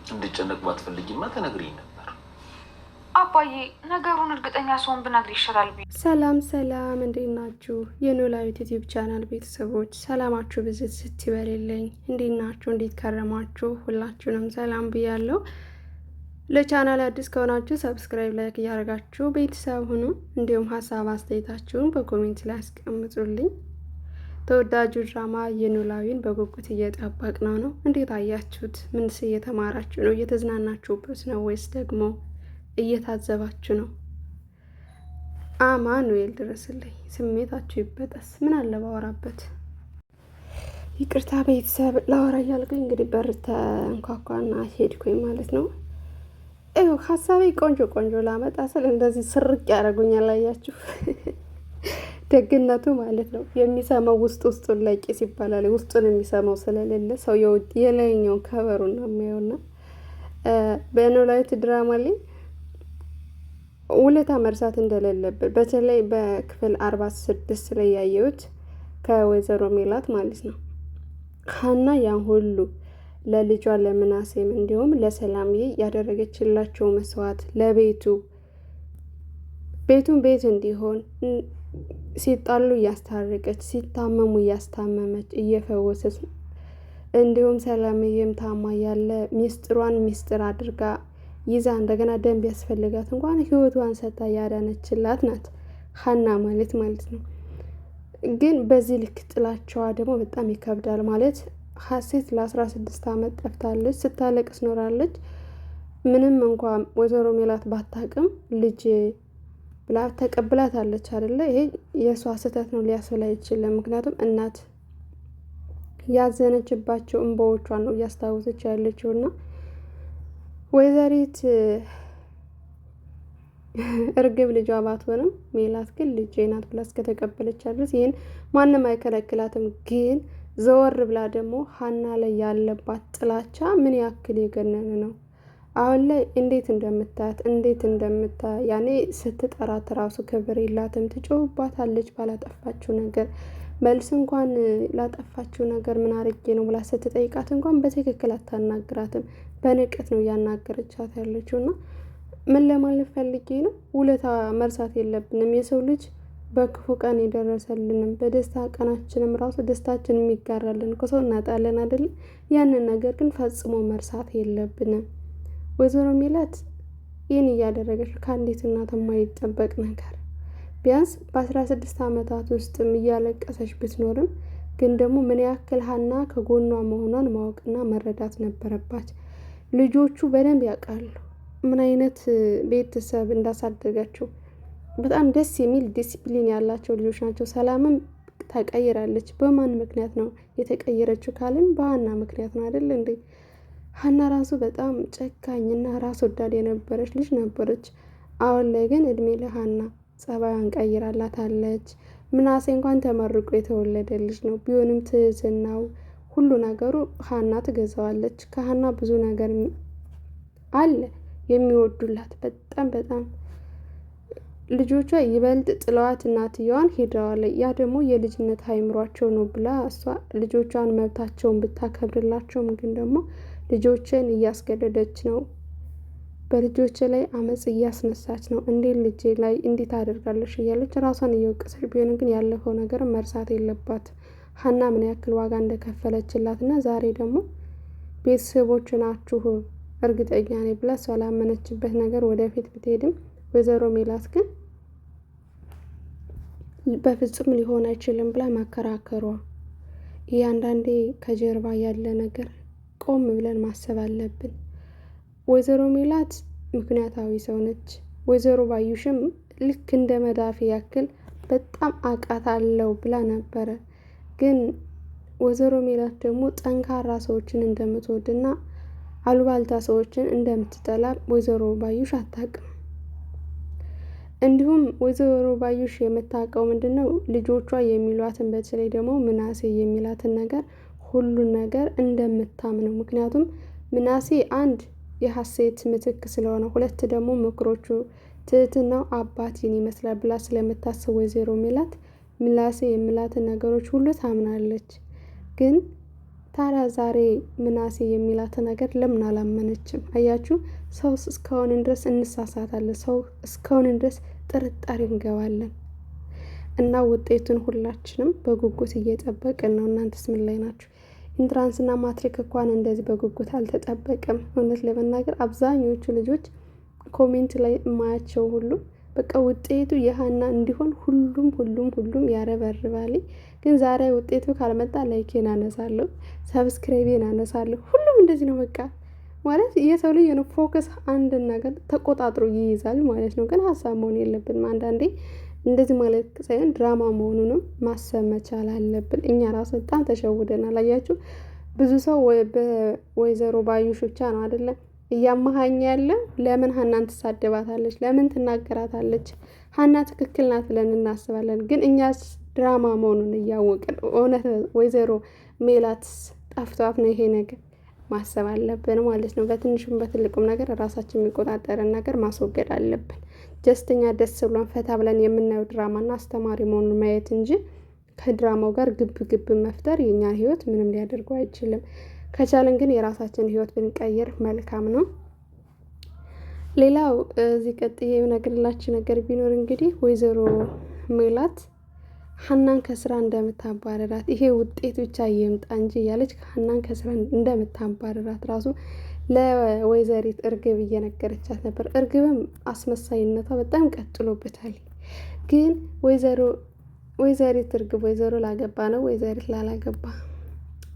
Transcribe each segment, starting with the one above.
እንድጨነቅ ባትፈልጊማ ተነግሪኝ ነበር። አባዬ ነገሩን እርግጠኛ ሰውን ብነግር ይሻላል ብዬ። ሰላም ሰላም፣ እንዴት ናችሁ የኖላዊት ዩቲዩብ ቻናል ቤተሰቦች? ሰላማችሁ ብዝት ስትበልልኝ። እንዴት ናችሁ? እንዴት ከረማችሁ? ሁላችሁንም ሰላም ብያለሁ። ለቻናል አዲስ ከሆናችሁ ሰብስክራይብ፣ ላይክ እያደረጋችሁ ቤተሰብ ሁኑ። እንዲሁም ሀሳብ አስተያየታችሁን በኮሜንት ላይ አስቀምጡልኝ። ተወዳጁ ድራማ የኖላዊን በጉጉት እየጠበቅነው ነው። እንዴት አያችሁት? ምንስ እየተማራችሁ ነው? እየተዝናናችሁበት ነው ወይስ ደግሞ እየታዘባችሁ ነው? አማኑኤል ድረስልኝ፣ ስሜታችሁ ይበጠስ። ምን አለ ባወራበት። ይቅርታ ቤተሰብ ላወራ እያልኩኝ እንግዲህ በር ተንኳኳና ሄድኩኝ ማለት ነው። ይኸው ሀሳቤ ቆንጆ ቆንጆ ላመጣ ስል እንደዚህ ስርቅ ያደረጉኛል። አያችሁ ደግነቱ ማለት ነው። የሚሰማው ውስጡን ላይ ቄስ ይባላል። ውስጡን የሚሰማው ስለሌለ ሰው የላይኛውን ከበሩን ነው የሚያውና በኖላዊት ድራማ ላይ ውለታ መርሳት እንደሌለብን በተለይ በክፍል 46 ላይ ያየሁት ከወይዘሮ ሜላት ማለት ነው። ሀና ያን ሁሉ ለልጇ ለምናሴም እንዲሁም ለሰላምዬ ያደረገችላቸው መስዋዕት ቤቱን ቤት እንዲሆን ሲጣሉ እያስታረቀች ሲታመሙ እያስታመመች እየፈወሰች እንዲሁም ሰላምዬም ታማ ያለ ሚስጥሯን ሚስጥር አድርጋ ይዛ እንደገና ደም ቢያስፈልጋት እንኳን ህይወቷን ሰጥታ ያዳነችላት ናት ሀና ማለት ነው። ግን በዚህ ልክ ጥላቸዋ ደግሞ በጣም ይከብዳል ማለት። ሀሴት ለ16 ዓመት ጠፍታለች፣ ስታለቅስ ኖራለች። ምንም እንኳን ወይዘሮ ሜላት ባታቅም ልጅ ብላ ተቀብላታለች አይደለ? ይሄ የእሷ ስህተት ነው ሊያስብል አይችልም። ምክንያቱም እናት ያዘነችባቸው እንባዎቿን ነው እያስታወሰች ያለችውና ወይዘሪት እርግብ ልጇ ባትሆንም ሜላት ግን ልጄ ናት ብላ እስከተቀበለች ድረስ ይህን ማንም አይከለክላትም። ግን ዘወር ብላ ደግሞ ሀና ላይ ያለባት ጥላቻ ምን ያክል የገነነ ነው። አሁን ላይ እንዴት እንደምታ ያኔ ስትጠራት ራሱ ክብር የላትም። ትጮህባታለች ባላጠፋችው ነገር። መልስ እንኳን ላጠፋችው ነገር ምን አርጌ ነው ብላ ስትጠይቃት እንኳን በትክክል አታናግራትም። በንቀት ነው እያናገረቻት ያለችው። እና ምን ለማለት ፈልጌ ነው፣ ውለታ መርሳት የለብንም። የሰው ልጅ በክፉ ቀን የደረሰልንም በደስታ ቀናችንም ራሱ ደስታችን የሚጋራልን ከሰው እናጣለን አይደል? ያንን ነገር ግን ፈጽሞ መርሳት የለብንም። ወይዘሮ ሜላት ይህን እያደረገች ከአንዲት እናት የማይጠበቅ ነገር ቢያንስ በ16 ዓመታት ውስጥም እያለቀሰች ብትኖርም ግን ደግሞ ምን ያክል ሀና ከጎኗ መሆኗን ማወቅና መረዳት ነበረባት። ልጆቹ በደንብ ያውቃሉ ምን አይነት ቤተሰብ እንዳሳደጋቸው። በጣም ደስ የሚል ዲሲፕሊን ያላቸው ልጆች ናቸው። ሰላምም ተቀይራለች። በማን ምክንያት ነው የተቀየረችው ካልን በሀና ምክንያት ነው አይደል እንዴ? ሀና ራሱ በጣም ጨካኝና ራስ ወዳድ የነበረች ልጅ ነበረች። አሁን ላይ ግን እድሜ ለሀና ጸባዩን ቀይራላታለች። ምናሴ እንኳን ተመርቆ የተወለደ ልጅ ነው። ቢሆንም ትህትናው ሁሉ ነገሩ ሀና ትገዛዋለች። ከሀና ብዙ ነገር አለ የሚወዱላት በጣም ልጆቿ ይበልጥ ጥለዋት እናትየዋን ሄደዋል። ያ ደግሞ የልጅነት አይምሯቸው ነው ብላ እሷ ልጆቿን መብታቸውን ብታከብርላቸውም ግን ደግሞ ልጆችን እያስገደደች ነው። በልጆች ላይ አመጽ እያስነሳች ነው። እንዴት ልጄ ላይ እንዴት አደርጋለሽ እያለች ራሷን እየወቀሰች ቢሆንም ግን ያለፈው ነገር መርሳት የለባት። ሀና ምን ያክል ዋጋ እንደከፈለችላት እና ዛሬ ደግሞ ቤተሰቦች ናችሁ እርግጠኛ ነኝ ብላ እሷ ላመነችበት ነገር ወደፊት ብትሄድም ወይዘሮ ሜላት ግን በፍጹም ሊሆን አይችልም ብላ መከራከሯ፣ ይህ አንዳንዴ ከጀርባ ያለ ነገር ቆም ብለን ማሰብ አለብን። ወይዘሮ ሜላት ምክንያታዊ ሰው ነች። ወይዘሮ ባዩሽም ልክ እንደ መዳፊ ያክል በጣም አውቃታለሁ ብላ ነበረ። ግን ወይዘሮ ሜላት ደግሞ ጠንካራ ሰዎችን እንደምትወድና አሉባልታ ሰዎችን እንደምትጠላ ወይዘሮ ባዩሽ አታውቅም። እንዲሁም ወይዘሮ ባዩሽ የምታውቀው ምንድነው ልጆቿ የሚሏትን በተለይ ደግሞ ምናሴ የሚላትን ነገር ሁሉን ነገር እንደምታምነው። ምክንያቱም ምናሴ አንድ የሀሴት ምትክ ስለሆነ፣ ሁለት ደግሞ ምክሮቹ ትህትናው አባቴን ይመስላል ብላ ስለምታስብ ወይዘሮ ሜላት ምናሴ የሚላትን ነገሮች ሁሉ ታምናለች። ግን ታዲያ ዛሬ ምናሴ የሚላት ነገር ለምን አላመነችም? አያችሁ፣ ሰው እስከሆንን ድረስ እንሳሳታለን። ሰው እስከሆንን ድረስ ጥርጣሬ እንገባለን። እና ውጤቱን ሁላችንም በጉጉት እየጠበቅን ነው። እናንተስ ምን ላይ ናችሁ? ኢንትራንስና ማትሪክ እንኳን እንደዚህ በጉጉት አልተጠበቀም። እውነት ለመናገር አብዛኞቹ ልጆች ኮሜንት ላይ የማያቸው ሁሉ በቃ ውጤቱ የሀና እንዲሆን ሁሉም ያረበርባል። ግን ዛሬ ውጤቱ ካልመጣ ላይኬን አነሳለሁ፣ ሰብስክራይቤን አነሳለሁ። ሁሉም እንደዚህ ነው። በቃ ማለት የሰው ልጅ ነው ፎከስ አንድን ነገር ተቆጣጥሮ ይይዛል ማለት ነው። ግን ሀሳብ መሆን የለብንም። አንዳንዴ እንደዚህ ማለት ሳይሆን ድራማ መሆኑንም ማሰብ መቻል አለብን። እኛ ራሱ በጣም ተሸውደናል። አያችሁ፣ ብዙ ሰው በወይዘሮ ባዩሽ ብቻ ነው አይደለም እያመሃኝ ያለ። ለምን ሀናን ትሳደባታለች? ለምን ትናገራታለች? ሀና ትክክል ናት ብለን እናስባለን። ግን እኛስ ድራማ መሆኑን እያወቅን እውነት ወይዘሮ ሜላት ጠፍቷት ነው ይሄ ነገር ማሰብ አለብን ማለት ነው። በትንሹም በትልቁም ነገር ራሳችን የሚቆጣጠረን ነገር ማስወገድ አለብን። ጀስተኛ ደስ ብሎን ፈታ ብለን የምናየው ድራማና አስተማሪ መሆኑን ማየት እንጂ ከድራማው ጋር ግብ መፍጠር የኛን ህይወት ምንም ሊያደርገው አይችልም። ከቻለን ግን የራሳችን ህይወት ብንቀይር መልካም ነው። ሌላው እዚህ ቀጥዬ የምነግርላችሁ ነገር ቢኖር እንግዲህ ወይዘሮ ሜላት ሀናን ከስራ እንደምታባረራት ይሄ ውጤት ብቻ ይምጣ እንጂ እያለች ሀናን ከስራ እንደምታባረራት ራሱ ለወይዘሪት እርግብ እየነገረቻት ነበር። እርግብም አስመሳይነቷ በጣም ቀጥሎበታል። ግን ወይዘሪት እርግብ ወይዘሮ ላገባ ነው ወይዘሪት ላላገባ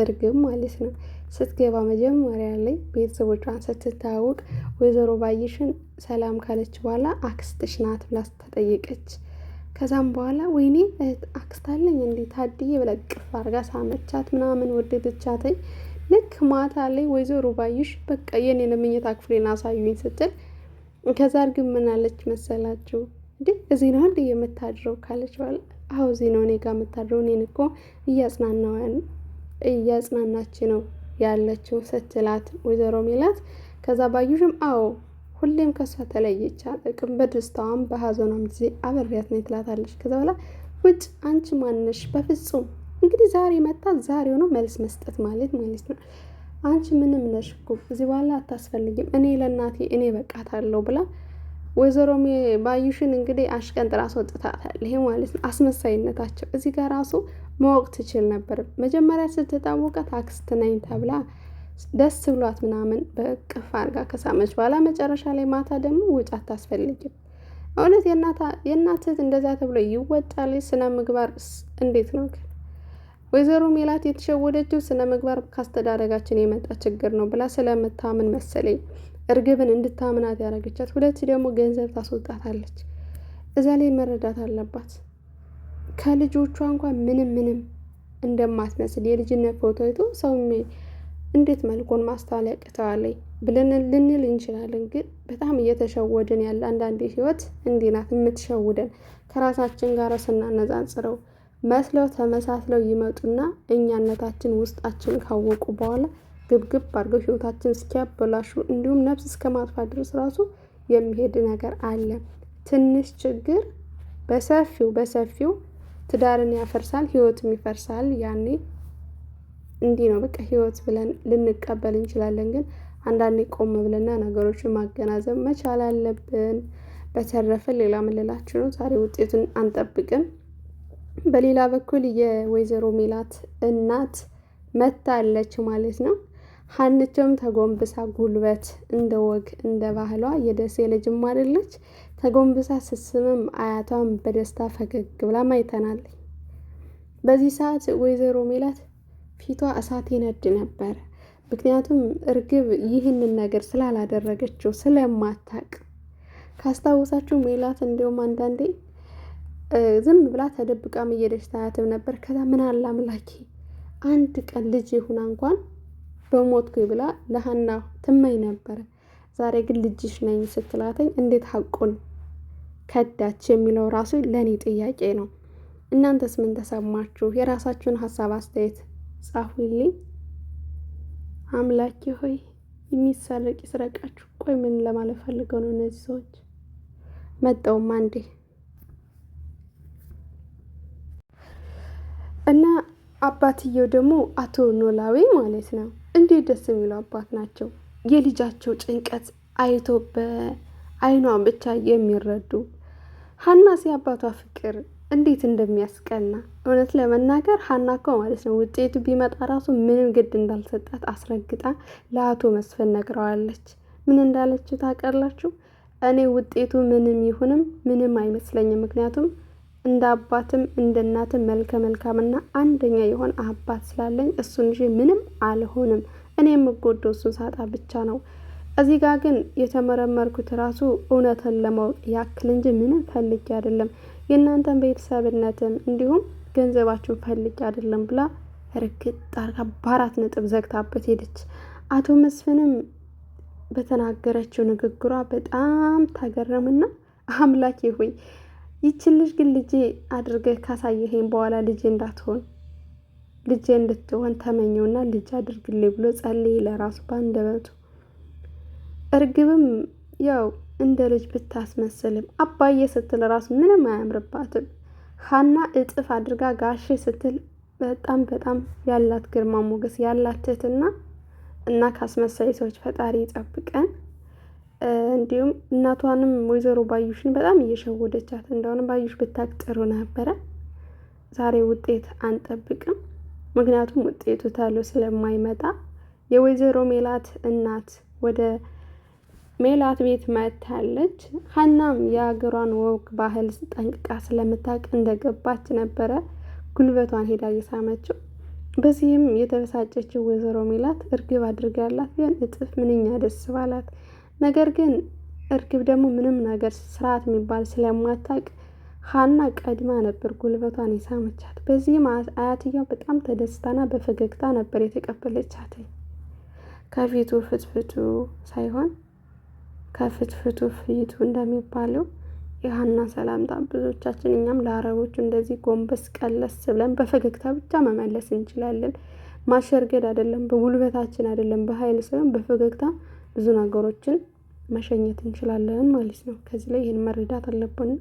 እርግብ ማለት ነው ስትገባ መጀመሪያ ላይ ቤተሰቦቿን ስትታወቅ ወይዘሮ ባይሽን ሰላም ካለች በኋላ አክስትሽ ናት ብላ ተጠየቀች። ከዛም በኋላ ወይኔ አክስት አለኝ እንዴ ታድዬ ብላ ቅፍ አድርጋ ሳመቻት ምናምን ወደደቻተኝ። ልክ ማታ ላይ ወይዘሮ ባይሽ በቃ የኔን መኝታ ክፍሌን አሳዩኝ ስትል ከዛ እርግብ ምን አለች መሰላችሁ? እንዴ እዚህ ነው እንዴ የምታድረው ካለች በኋላ አዎ እዚህ ነው እኔ ጋር የምታድረው፣ እኔን እኮ እያጽናናች ነው ያለችው ስትላት ወይዘሮ ሜላት ከዛ ባዩሽም አዎ ሁሌም ከሷ ተለየች አለቅም በደስታዋም በሀዘኗም ጊዜ አበሪያት ነው ትላታለች። ከዛ በኋላ ውጭ አንቺ ማነሽ? በፍጹም እንግዲህ ዛሬ መጣ ዛሬው ነው መልስ መስጠት ማለት ነው። አንቺ ምንም ነሽ እኮ እዚህ በኋላ አታስፈልጊም፣ እኔ ለእናቴ እኔ በቃታለሁ ብላ ወይዘሮ ባዩሽን እንግዲህ አሽቀንጥራ አስወጥታታል። ይሄ ማለት ነው አስመሳይነታቸው። እዚህ ጋር ራሱ ማወቅ ትችል ነበር። መጀመሪያ ስትታወቃት አክስት ነኝ ተብላ ደስ ብሏት ምናምን በቅፍ አድርጋ ከሳመች በኋላ መጨረሻ ላይ ማታ ደግሞ ውጭ አታስፈልጊም። እውነት የእናትህ እንደዛ ተብሎ ይወጣል? ስነ ምግባር እንዴት ነው ግን? ወይዘሮ ሜላት የተሸወደችው ስነ ምግባር ካስተዳደጋችን የመጣ ችግር ነው ብላ ስለምታምን መሰለኝ እርግብን እንድታምናት ያደረገቻት። ሁለት ደግሞ ገንዘብ ታስወጣታለች። እዛ ላይ መረዳት አለባት ከልጆቿ እንኳን ምንም እንደማትመስል የልጅነት ፎቶ አይቶ ሰው እንዴት መልኩን ማስተዋል ያቅተዋለኝ ብለን ልንል እንችላለን። ግን በጣም እየተሸወድን ያለ አንዳንዴ ህይወት እንዲህ ናት የምትሸውደን። ከራሳችን ጋር ስናነጻጽረው መስለው ተመሳስለው ይመጡና እኛነታችን ውስጣችን ካወቁ በኋላ ግብግብ አድርገው ህይወታችን እስኪያበላሹ እንዲሁም ነፍስ እስከ ማጥፋት ድረስ ራሱ የሚሄድ ነገር አለ። ትንሽ ችግር በሰፊው ትዳርን ያፈርሳል፣ ህይወትም ይፈርሳል። ያኔ እንዲህ ነው በቃ ህይወት ብለን ልንቀበል እንችላለን። ግን አንዳንዴ ቆም ብለና ነገሮችን ማገናዘብ መቻል አለብን። በተረፈ ሌላ ምልላችሁ ነው ዛሬ ውጤቱን አንጠብቅም። በሌላ በኩል የወይዘሮ ሜላት እናት መታለች ማለት ነው። ሀንቾም ተጎንብሳ ጉልበት እንደ ወግ እንደ ባህሏ የደሴ ልጅም አይደለች ተጎንብሳ ስስምም አያቷም በደስታ ፈገግ ብላ ማይተናል። በዚህ ሰዓት ወይዘሮ ሜላት ፊቷ እሳት ይነድ ነበር። ምክንያቱም እርግብ ይህንን ነገር ስላላደረገችው ስለማታቅ። ካስታወሳችሁ ሜላት እንዲሁም አንዳንዴ ዝም ብላ ተደብቃም እየሄደች ታያትም ነበር። ከዛ ምን አለ አምላኬ አንድ ቀን ልጅ ይሁና እንኳን በሞትኩ ብላ ለሀና ትመኝ ነበር። ዛሬ ግን ልጅሽ ነኝ ስትላተኝ እንዴት ሀቁን ከዳች የሚለው ራሱ ለእኔ ጥያቄ ነው። እናንተስ ምን ተሰማችሁ? የራሳችሁን ሀሳብ አስተያየት ጻፉልኝ። አምላኬ ሆይ የሚሰረቅ ይስረቃችሁ። ቆይ ምን ለማለት ፈልገው ነው እነዚህ ሰዎች? መጣውም አንዴ እና አባትየው ደግሞ አቶ ኖላዊ ማለት ነው። እንዴት ደስ የሚሉ አባት ናቸው። የልጃቸው ጭንቀት አይቶ በአይኗ ብቻ የሚረዱ ሀና ሲያባቷ ፍቅር እንዴት እንደሚያስቀና እውነት ለመናገር ሀና እኮ ማለት ነው ውጤቱ ቢመጣ ራሱ ምንም ግድ እንዳልሰጣት አስረግጣ ለአቶ መስፍን ነግረዋለች። ምን እንዳለችው ታውቃላችሁ? እኔ ውጤቱ ምንም ይሁንም ምንም አይመስለኝም፣ ምክንያቱም እንደ አባትም እንደ እናትም መልከ መልካምና አንደኛ የሆነ አባት ስላለኝ እሱን እንጂ ምንም አልሆንም። እኔ የምጎደው እሱን ሳጣ ብቻ ነው። እዚህ ጋር ግን የተመረመርኩት ራሱ እውነትን ለማወቅ ያክል እንጂ ምንም ፈልጌ አይደለም፣ የእናንተን ቤተሰብነትም እንዲሁም ገንዘባችሁን ፈልጌ አይደለም ብላ ርግጥ አርጋ በ4 ነጥብ ዘግታበት ሄደች። አቶ መስፍንም በተናገረችው ንግግሯ በጣም ታገረምና አምላኬ ሆይ ይችን ልጅ ግን ልጄ አድርገህ ካሳየኸኝ በኋላ ልጄ እንድትሆን ተመኘውና ልጅ አድርግልኝ ብሎ ጸልይ ለራሱ ባንደበቱ። እርግብም ያው እንደ ልጅ ብታስመስልም አባዬ ስትል ራሱ ምንም አያምርባትም። ሀና እጥፍ አድርጋ ጋሼ ስትል በጣም ያላት ግርማ ሞገስ ያላት ትህትና እና ካስመሳይ ሰዎች ፈጣሪ ይጠብቀን። እንዲሁም እናቷንም ወይዘሮ ባዩሽን በጣም እየሸወደቻት እንደሆነ ባዩሽ ብታቅ ጥሩ ነበረ። ዛሬ ውጤት አንጠብቅም፣ ምክንያቱም ውጤቱ ታሎ ስለማይመጣ የወይዘሮ ሜላት እናት ወደ ሜላት ቤት መታለች። ሀናም የሀገሯን ወግ ባህል ጠንቅቃ ስለምታውቅ እንደገባች ነበረ ጉልበቷን ሄዳ እየሳመችው። በዚህም የተበሳጨችው ወይዘሮ ሜላት እርግብ አድርጋላት ቢሆን እጥፍ ምንኛ ደስ ባላት። ነገር ግን እርግብ ደግሞ ምንም ነገር ስርዓት የሚባል ስለማታውቅ ሀና ቀድማ ነበር ጉልበቷን የሳመቻት። በዚህም አያትየው በጣም ተደስታና በፈገግታ ነበር የተቀበለቻት። ከፊቱ ፍትፍቱ ሳይሆን ከፍትፍቱ ፊቱ እንደሚባለው የሀና ሰላምታ ብዙዎቻችን እኛም ለአረቦቹ እንደዚህ ጎንበስ ቀለስ ብለን በፈገግታ ብቻ መመለስ እንችላለን። ማሸርገድ አይደለም፣ በጉልበታችን አይደለም፣ በኃይል ሳይሆን በፈገግታ ብዙ ነገሮችን መሸኘት እንችላለን ማለት ነው። ከዚህ ላይ ይህን መረዳት አለብን።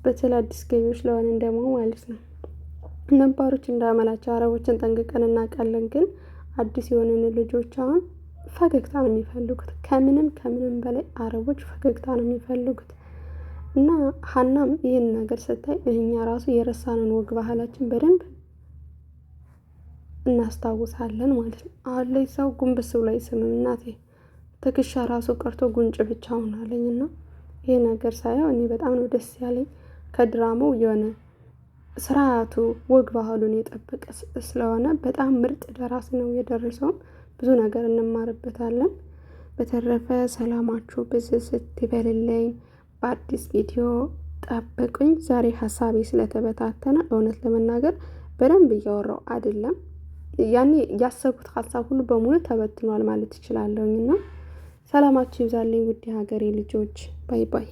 በተለይ አዲስ ገቢዎች ለሆነ ደግሞ ማለት ነው። ነባሮች እንዳመላቸው አረቦችን ጠንቅቀን እናውቃለን። ግን አዲስ የሆንን ልጆች አሁን ፈገግታ ነው የሚፈልጉት። ከምንም በላይ አረቦች ፈገግታ ነው የሚፈልጉት። እና ሀናም ይህን ነገር ስታይ እኛ ራሱ የረሳነውን ወግ ባህላችን በደንብ እናስታውሳለን ማለት ነው። አሁን ላይ ሰው ጉንብስ ብሎ አይስምም። እናቴ ትከሻ ራሱ ቀርቶ ጉንጭ ብቻ ሆናለኝ። እና ይሄ ነገር ሳየው እኔ በጣም ነው ደስ ያለኝ። ከድራማው የሆነ ስርዓቱ ወግ ባህሉን የጠበቀ ስለሆነ በጣም ምርጥ ደራሲ ነው የደረሰውም። ብዙ ነገር እንማርበታለን። በተረፈ ሰላማችሁ ብዝዝት ይበልልኝ። በአዲስ ቪዲዮ ጠብቁኝ። ዛሬ ሀሳቤ ስለተበታተነ እውነት ለመናገር በደንብ እያወራው አይደለም። ያኔ ያሰብኩት ሀሳብ ሁሉ በሙሉ ተበትኗል ማለት እችላለሁኝና ሰላማችሁ ይብዛልኝ ውድ ሀገሬ ልጆች። ባይ ባይ።